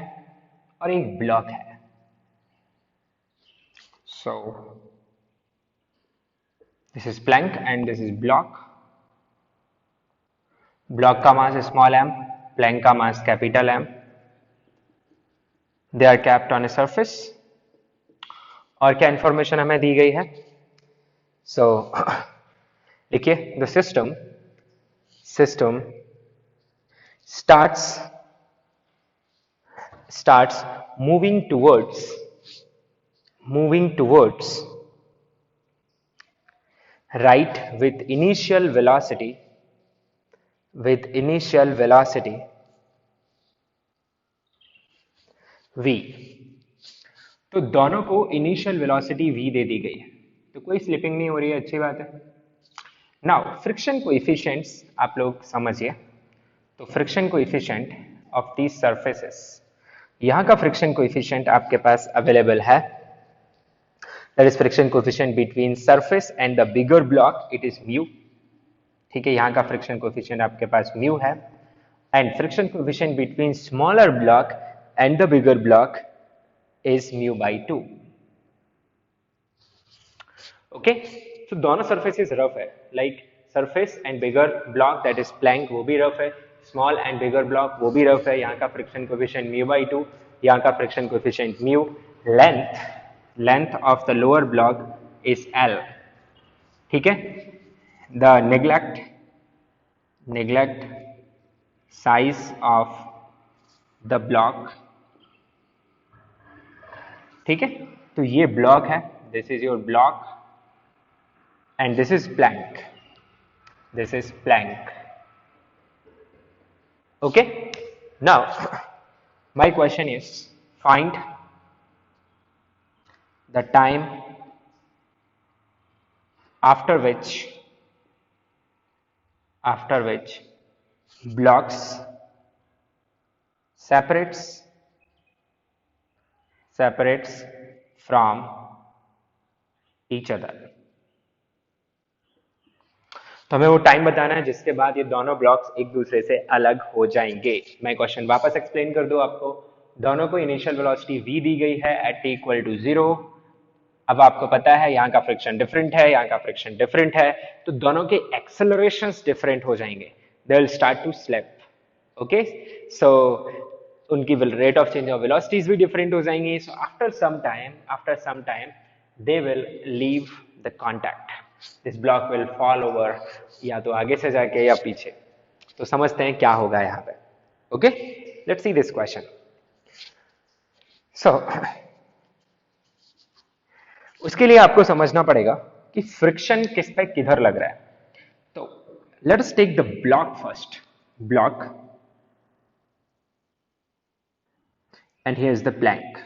Speaker 1: और एक ब्लॉक है। So this is plank and this is block. Block का मास स्मॉल m, प्लैंक का mass capital M. They are capped on a surface. और क्या इंफॉर्मेशन हमें दी गई है? So देखिए, the system starts moving towards right with initial velocity v. तो दोनों को इनिशियल वेलोसिटी v दे दी गई है, तो कोई स्लिपिंग नहीं हो रही है, अच्छी बात है। नाउ फ्रिक्शन कोएफिशिएंट्स आप लोग समझिए। तो friction coefficient of these surfaces, यहाँ का फ्रिक्शन कोएफिशिएंट आपके पास अवेलेबल है, that is friction coefficient between surface and the bigger block, it is mu. ठीक है, यहाँ का फ्रिक्शन कोएफिशिएंट आपके पास म्यू है, and friction coefficient between smaller block and the bigger block is mu by 2. Okay, so दोनों surfaces रफ है, like surface and bigger block that is plank वो भी रफ है, small and bigger block वो भी रफ है। यहाँ का friction coefficient mu by 2, यहाँ का friction coefficient mu. Length of the lower block is L. ठीक है, the neglect size of the block. ठीक है, तो ये ब्लॉक है, this is your block and this is plank. Okay, now my question is find the time after which blocks separates from each other. तो हमें वो टाइम बताना है जिसके बाद ये दोनों ब्लॉक्स एक दूसरे से अलग हो जाएंगे। मैं क्वेश्चन वापस एक्सप्लेन कर दूं आपको। दोनों को इनिशियल वेलोसिटी v दी गई है एट t इक्वल टू 0। अब आपको पता है यहाँ का फ्रिक्शन डिफरेंट है, यहाँ का फ्रिक्शन डिफरेंट है, तो दोनों के एक्सेलरेशंस डिफरेंट हो जाएंगे, they will start to slip. Okay, so उनकी rate of change of velocities भी डिफरेंट हो जाएंगी। So after some time they will leave the contact, this block will fall over, या तो आगे से जाके या पीछे। तो समझते हैं क्या होगा यहाँ पे। Okay, let's see this question. So उसके लिए आपको समझना पड़ेगा कि फ्रिक्शन किस पे किधर लग रहा है। तो let's take the block first, block, and here is the plank.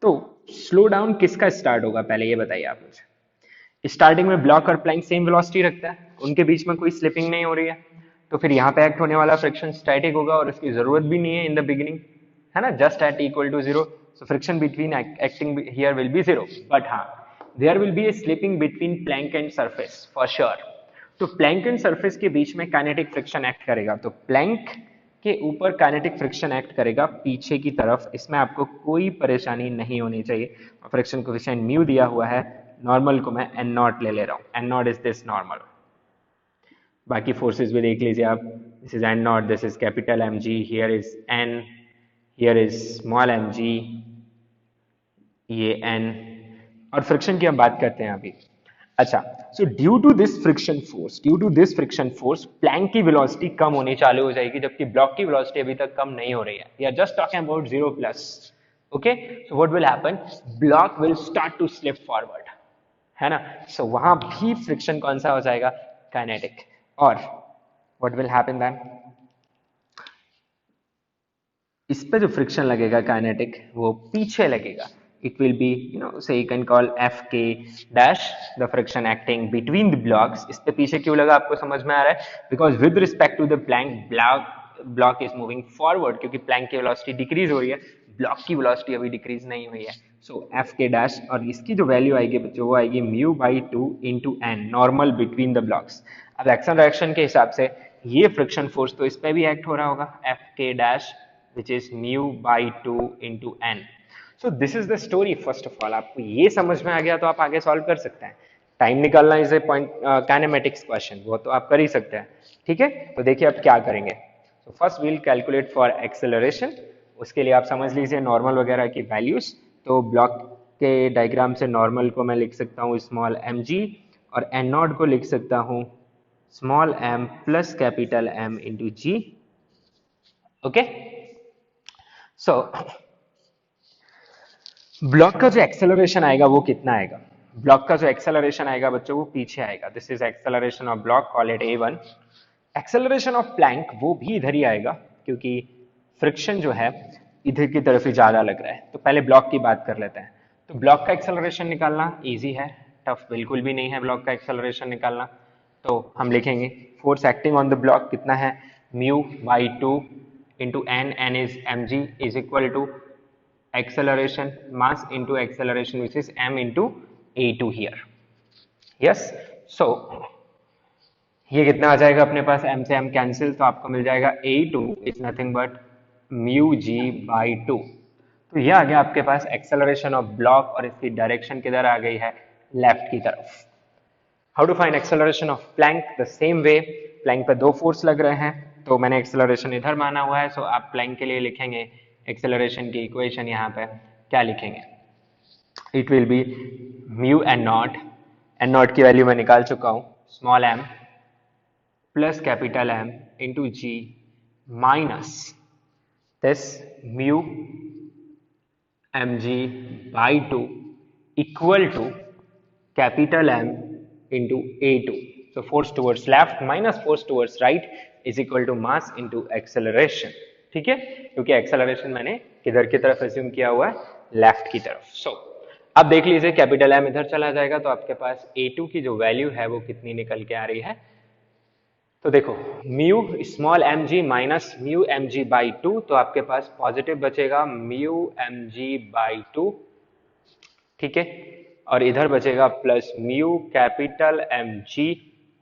Speaker 1: तो स्लो डाउन किसका स्टार्ट होगा पहले ये बताइए आप मुझे। स्टार्टिंग में ब्लॉक और प्लैंक सेम वेलोसिटी रखता है, उनके बीच में कोई स्लिपिंग नहीं हो रही है, तो फिर यहाँ पे एक्ट होने वाला फ्रिक्शन स्टैटिक होगा और इसकी जरूरत भी नहीं है इन द बिगिनिंग, है ना, just at equal to 0। So friction between acting here will be 0, but हाँ there will be a slipping between plank and surface for sure. तो प्लैंक एंड सरफेस के बीच में काइनेटिक फ्रिक्शन एक्ट करेगा, तो प्लैंक के ऊपर काइनेटिक फ्रिक्शन एक्ट करेगा पीछे की तरफ, इसमें आपको कोई परेशानी नहीं होनी चाहिए। फ्रिक्शन कोएफिशिएंट म्यू दिया हुआ है, नॉर्मल को मैं n नॉट ले रहा हूं, n naught is this normal. बाकी फोर्सेस भी देख लीजिए आप, this is n naught, this is capital mg, here is n, here is small mg, ये n, और फ्रिक्शन की हम बात करते हैं अभी। अच्छा, so due to this friction force plank की वेलोसिटी कम होनी चालू हो जाएगी, जबकि ब्लॉक की वेलोसिटी अभी तक कम नहीं हो रही है। We are just talking about 0 plus. Okay, so what will happen, block will start to slip forward, है ना। सो वहां भी फ्रिक्शन कौन सा हो जाएगा, काइनेटिक। और व्हाट विल हैपन देन, इस पे जो फ्रिक्शन लगेगा काइनेटिक वो पीछे लगेगा। इट विल बी से यू कैन कॉल एफ के dash the friction acting between the blocks. इस पे पीछे क्यों लगा आपको समझ में आ रहा है, because with respect to the plank block is moving forward, क्योंकि प्लैंक की वेलोसिटी डिक्रीज हो रही है, ब्लॉक की वेलोसिटी अभी डिक्रीज नहीं हुई है। सो एफ के डैश, और इसकी जो वैल्यू आएगी बच्चों वो आएगी mu by 2 into N, normal between the blocks. अब एक्सेलरेशन के हिसाब से ये फ्रिक्शन फोर्स तो इस पे भी एक्ट हो रहा होगा, एफ के dash which is mu by 2 into n. So this is the story first of all. आपको ये समझ में आ गया तो आप आगे सॉल्व कर सकते हैं। टाइम निकालना is a point kinematics question, वो तो आप कर ही सकते हैं। ठीक है, तो देखिए आप क्या करेंगे। तो first we'll calculate for acceleration. उसके लिए आप समझ लीजिए नॉर्मल वगैरह की वैल्यूज। तो ब्लॉक के डायग्राम से नॉर्मल को मैं लिख सकता हूँ स्मॉल एम जी, और एन नॉट को लिख सकता हूँ small M plus capital M into जी। ओके, सो ब्लॉक का जो एक्सेलरेशन आएगा वो कितना आएगा, ब्लॉक का जो एक्सेलरेशन आएगा बच्चों वो पीछे आएगा। This is acceleration of block, call it a1। Acceleration of plank वो भी इधर ही आएगा, क्योंकि फ्रिक्शन जो है इधर की तरफ ही ज्यादा लग रहा है। तो पहले ब्लॉक की बात कर लेते हैं। तो ब्लॉक का एक्सेलरेशन निकालना इजी है, टफ बिल्कुल भी नहीं है ब्लॉक का एक्सेलरेशन निकालना। तो हम लिखेंगे force acting on the block कितना है, mu by 2 into n is mg is equal to acceleration mass into acceleration which is m into a2 here. Yes, so ये कितना आ जाएगा अपने पास, m से m कैंसिल, तो आपको मिल जाएगा a2 is nothing but mu g by 2। तो ये आ गया आपके पास एक्सेलरेशन ऑफ ब्लॉक, और इसकी डायरेक्शन किधर आ गई है, लेफ्ट की तरफ। How to find acceleration of plank, the same way. Plank पे दो फोर्स लग रहे हैं, तो मैंने एक्सेलरेशन इधर माना हुआ है। सो आप प्लैंक के लिए लिखेंगे एक्सेलरेशन की इक्वेशन, यहाँ पे क्या लिखेंगे, it will be mu N naught की वैल्यू मैं निकाल चुका हूँ, small M plus capital M into g minus this mu M g by 2 equal to capital M into A2. So force towards left minus force towards right is equal to mass into acceleration. ठीक है, क्योंकि acceleration मैंने किधर की तरफ assume किया हुआ है, left की तरफ। So अब देख लीजिए कैपिटल M इधर चला जाएगा, तो आपके पास A2 की जो वैल्यू है वो कितनी निकल के आ रही है। तो देखो mu small m ji minus mu M g by 2, तो आपके पास पॉजिटिव बचेगा म्यू एम जी बाई 2। ठीक है, और इधर बचेगा plus mu capital M g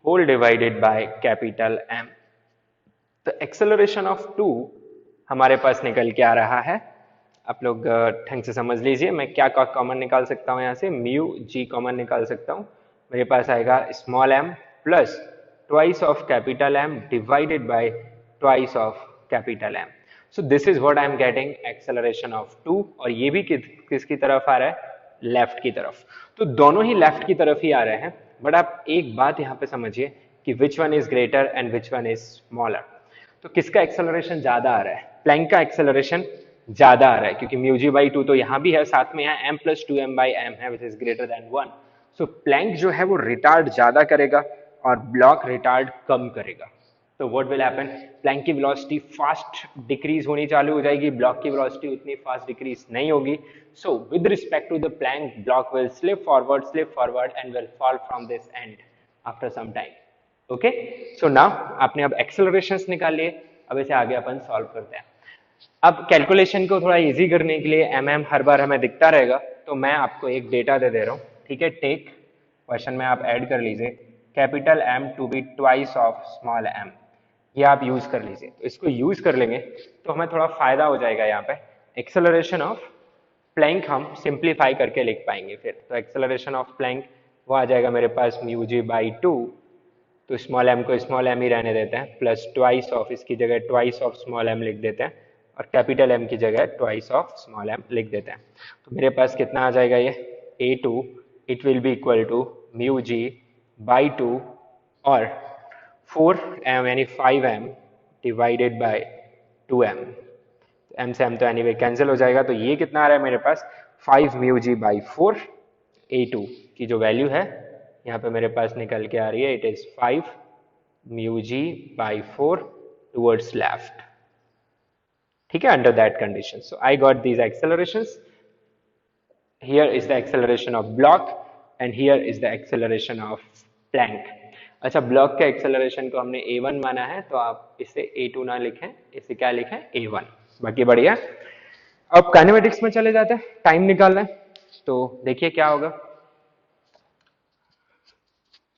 Speaker 1: whole divided by capital M. तो एक्सेलरेशन ऑफ 2 हमारे पास निकल के आ रहा है। आप लोग ढंग से समझ लीजिए, मैं क्या कॉमन निकाल सकता हूं, यहां से म्यू जी कॉमन निकाल सकता हूं। मेरे पास आएगा small M plus twice of capital M divided by twice of capital M. So this is what I am getting acceleration of 2, और ये भी किसकी तरफ आ रहा है, लेफ्ट की तरफ। तो दोनों ही लेफ्ट की तरफ ही आ रहे हैं, बट आप एक बात यहां पे समझिए कि which one is greater and which one is smaller. तो किसका एक्सेलरेशन ज्यादा आ रहा है, प्लैंक का एक्सेलरेशन ज्यादा आ रहा है, क्योंकि म्यू जी बाई 2 तो यहां भी है, साथ में यहाँ m plus 2m by m है which is greater than 1। So plank जो है वो रिटार्ड ज्यादा करेगा और ब्लॉक रिटार्ड कम करेगा। तो व्हाट विल हैपन, प्लैंक की वेलोसिटी फास्ट डिक्रीज होनी चालू हो जाएगी, ब्लॉक की वेलोसिटी उतनी फास्ट डिक्रीज नहीं होगी। So with respect to the plank, block will slip forward and will fall from this end after some time. Okay, so now आपने अब एक्सेलरेशंस निकाल लिए, अब इसे आगे अपन सॉल्व करते हैं। अब कैलकुलेशन को थोड़ा इजी करने के लिए mm हर बार हमें दिखता रहेगा, तो मैं आपको एक डेटा दे रहा हूँ। ठीक है, टेक क्वेश्चन में आप ऐड कर लीजिए capital M to be twice of small m, ये आप यूज कर लीजिए। तो इसको यूज कर लेंगे तो हमें थोड़ा फायदा हो जाएगा। यहाँ पे एक्सेलरेशन ऑफ प्लैंक हम सिंप्लीफाई करके लिख पाएंगे फिर। तो एक्सेलरेशन ऑफ प्लैंक वो आ जाएगा मेरे पास म्यू जी बाई 2, तो स्मॉल m को स्मॉल m ही रहने देते हैं, प्लस ट्वाइस ऑफ, इसकी जगह ट्वाइस ऑफ स्मॉल m लिख देते हैं, और कैपिटल M की जगह ट्वाइस ऑफ स्मॉल m लिख देते हैं। तो मेरे पास कितना आ जाएगा, ये a2, it will be equal to mu g by 2 और 4m यानी 5m divided by 2m, m से m तो एनीवे कैंसिल हो जाएगा, तो ये कितना आ रहा है मेरे पास 5 म्यू जी बाई 4, a2 की जो वैल्यू है यहाँ पे मेरे पास निकल के आ रही है, it is 5 mu ji by 4 towards left. ठीक है, under that condition so I got these accelerations. Here is the acceleration of block and here is the acceleration of Planck. अच्छा, ब्लॉक के एक्सेलरेशन को हमने a1 माना है, तो आप इसे a2 ना लिखें, इसे क्या लिखें a1। बाकी बढ़िया। अब काइनेमेटिक्स में चले जाते हैं, टाइम निकालना है, तो देखिए क्या होगा।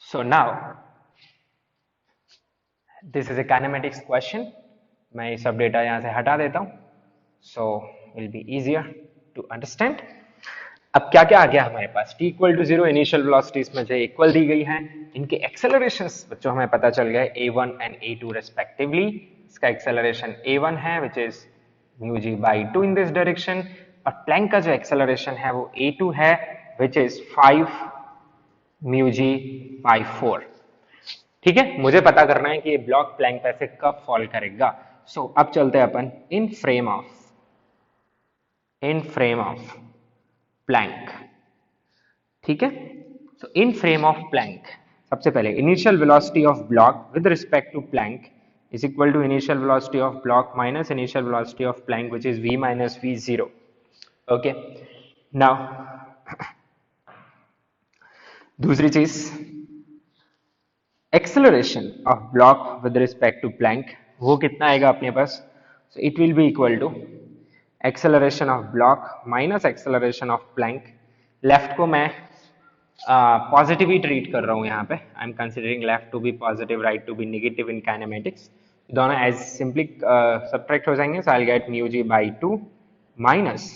Speaker 1: So now this is a kinematics question. मैं ये सब डेटा यहां से हटा देता हूं, so will be easier to understand. अब क्या क्या आ गया हमारे पास, t equal to 0 initial velocities में से इक्वल दी गई हैं, इनके एक्सेलरेशंस बच्चों हमें पता चल गया a1 एंड a2 रेस्पेक्टिवली। इसका एक्सेलरेशन a1 है which is mu ji by 2 in this direction, और प्लैंक का जो एक्सेलरेशन है वो a2 है which is 5 mu ji by 4। ठीक है, मुझे पता करना है कि ये ब्लॉक प्लैंक पे से कब फॉल करेगा। सो अब चलते हैं अपन इन फ्रेम ऑफ प्लैंक। ठीक है, so in frame of plank सबसे पहले initial velocity of block with respect to plank is equal to initial velocity of block minus initial velocity of plank which is v minus v zero. Okay, now दूसरी चीज, acceleration of block with respect to plank वो कितना आएगा अपने पास, so it will be equal to acceleration of block minus acceleration of Planck. Left को मैं पॉजिटिव ही ट्रीट कर रहा हूं यहाँ पे, I am considering left to be positive, right to be negative in kinematics. दोनों एज सिंपली सब्ट्रैक्ट हो जाएंगे, so I will get mu ji by 2 minus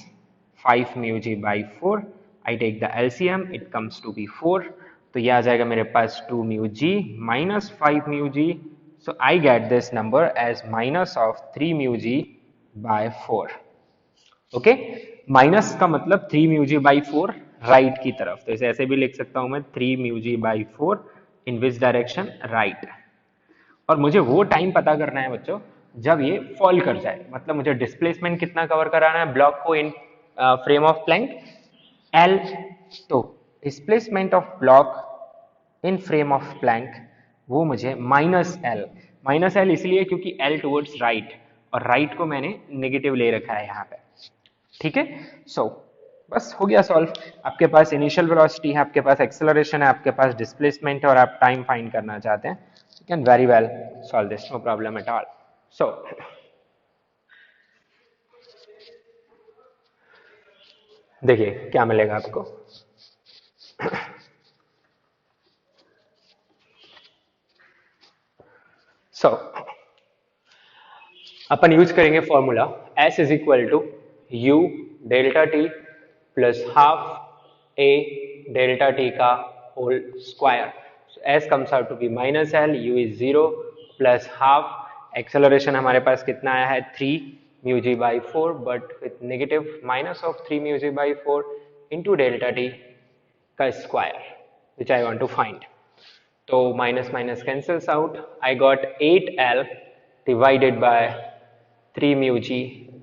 Speaker 1: 5 mu ji by 4। I take the LCM, it comes to be 4, तो ये आ जाएगा मेरे पास 2 mu G minus 5 mu G, so I get this number as minus of 3 mu ji bye 4। Okay, minus का मतलब 3 म्यू जी बाई 4 राइट की तरफ, तो इसे ऐसे भी लिख सकता हूं मैं 3 mu ji by 4 in which direction, right. और मुझे वो टाइम पता करना है बच्चों जब ये फॉल कर जाए, मतलब मुझे डिस्प्लेसमेंट कितना कवर कराना है ब्लॉक को in frame of plank, L. तो displacement of block in frame of plank वो मुझे माइनस एल इसलिए क्योंकि एल टुवर्ड्स राइट, और राइट को मैंने नेगेटिव ले रखा है यहाँ पे। ठीक है, सो बस हो गया सॉल्व। आपके पास इनिशियल वेलोसिटी है, आपके पास एक्सेलरेशन है, आपके पास डिस्प्लेसमेंट है, और आप टाइम फाइंड करना चाहते हैं, you can very well solve this, no problem at all. So देखिए क्या मिलेगा आपको। सो अपन यूज करेंगे formula S is equal to U delta T plus half A delta T का whole square. S comes out to be minus L, U is 0 plus half, acceleration हमारे पास कितना आया है 3 mu ji by 4 but with negative minus of 3 mu ji by 4 into delta T का square which I want to find. तो minus minus cancels out, I got 8L divided by 3 mu g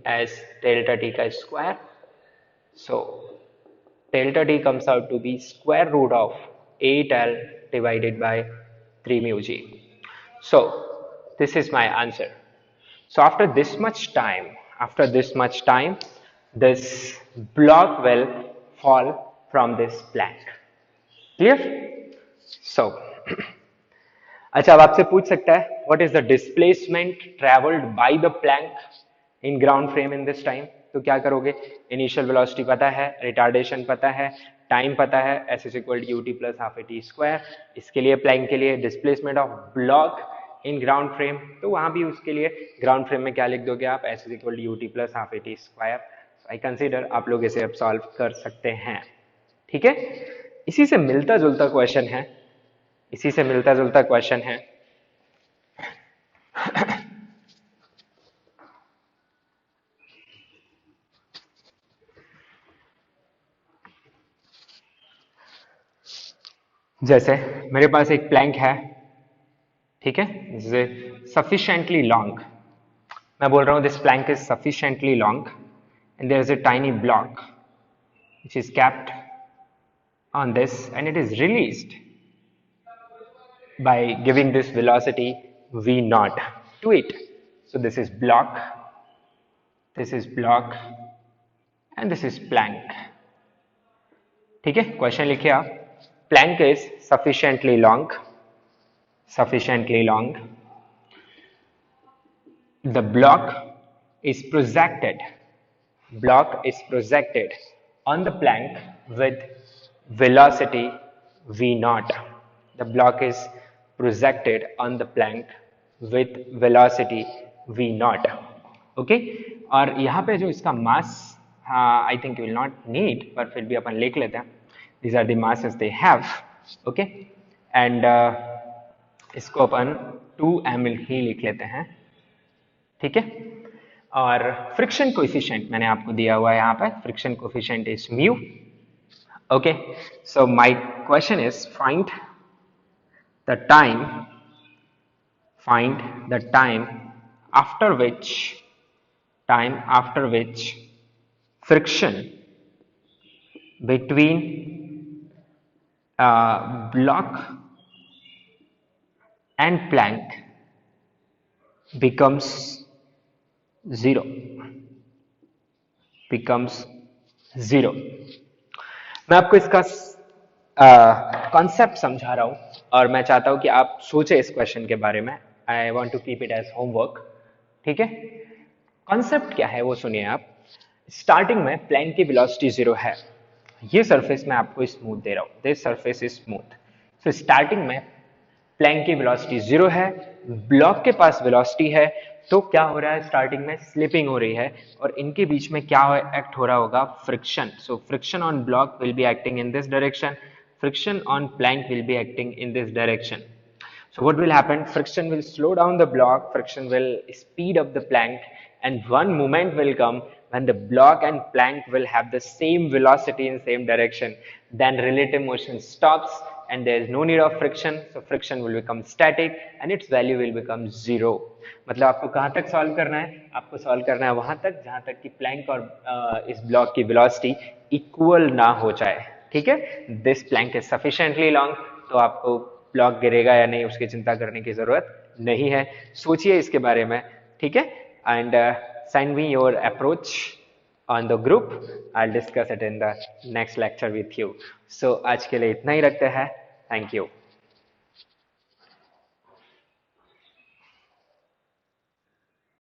Speaker 1: as delta t का square. So delta t comes out to be square root of 8L divided by 3 mu g. So this is my answer. So after this much time, this block will fall from this plank. Clear? So अच्छा, अब आपसे पूछ सकता है what is the displacement travelled by the plank in ground frame in this time. तो क्या करोगे, इनिशियल वेलोसिटी पता है, रिटार्डेशन पता है, टाइम पता है, s is equal to u t plus half a t square. इसके लिए प्लैंक के लिए displacement of block in ground frame, तो वहां भी उसके लिए ग्राउंड फ्रेम में क्या लिख दोगे आप, s is equal to u t plus half a t square. I consider आप लोग इसे अब सॉल्व कर सकते हैं। ठीक है, इसी से मिलता जुलता क्वेश्चन है, इसी से मिलता जुलता क्वेश्चन है जैसे मेरे पास एक प्लैंक है, ठीक है, सफिशिएंटली लॉन्ग, मैं बोल रहा हूँ this plank is sufficiently long and there is a tiny block which is kept on this and it is released by giving this velocity v naught to it. So this is block, this is block and this is plank. ठीक है, क्वेश्चन लिखिए आप, plank is sufficiently long, sufficiently long, the block is projected, block is projected on the plank with velocity v naught. The block is projected on the plank with velocity v naught. Okay, और यहाँ पे जो इसका mass, I think you will not need, पर फिर भी अपन लिख लेते हैं, these are the masses they have. Okay, and इसको अपन 2 ml ही लिख लेते हैं, ठीक है। और फ्रिक्शन कोएफिशिएंट मैंने आपको दिया हुआ है यहाँ पे, friction coefficient is mu. Okay, so my question is find the time after which friction between block and plank becomes zero. मैं आपको इसका कॉन्सेप्ट समझा रहा हूं और मैं चाहता हूं कि आप सोचे इस क्वेश्चन के बारे में. I want to keep it as homework, ठीक है। कॉन्सेप्ट क्या है वो सुनिए आप. स्टार्टिंग में प्लैंक की वेलोसिटी 0 है, ये सरफेस मैं आपको स्मूथ दे रहा हूं, this surface is smooth. So starting में प्लैंक की वेलोसिटी 0 है, ब्लॉक के पास वेलोसिटी है, तो क्या हो रहा है, स्टार्टिंग में स्लिपिंग हो रही है और इनके बीच में क्या एक्ट हो रहा होगा, friction. So friction on block will be acting in this direction, friction on plank will be acting in this direction. So what will happen, friction will slow down the block, friction will speed up the plank, and one moment will come when the block and plank will have the same velocity in same direction. Then relative motion stops and there is no need of friction, so friction will become static and its value will become 0. मतलब आपको कहाँ तक सॉल्व करना है, आपको सॉल्व करना है वहां तक जहां तक कि प्लैंक और इस ब्लॉक की वेलोसिटी इक्वल ना हो जाए, ठीक है. This plank is sufficiently long, तो आपको ब्लॉक गिरेगा या नहीं उसकी चिंता करने की जरूरत नहीं है. सोचिए इसके बारे में, ठीक है. And send me your approach on the group, I discuss it in the next lecture with you. So आज के लिए इतना ही रखते हैं. Thank you.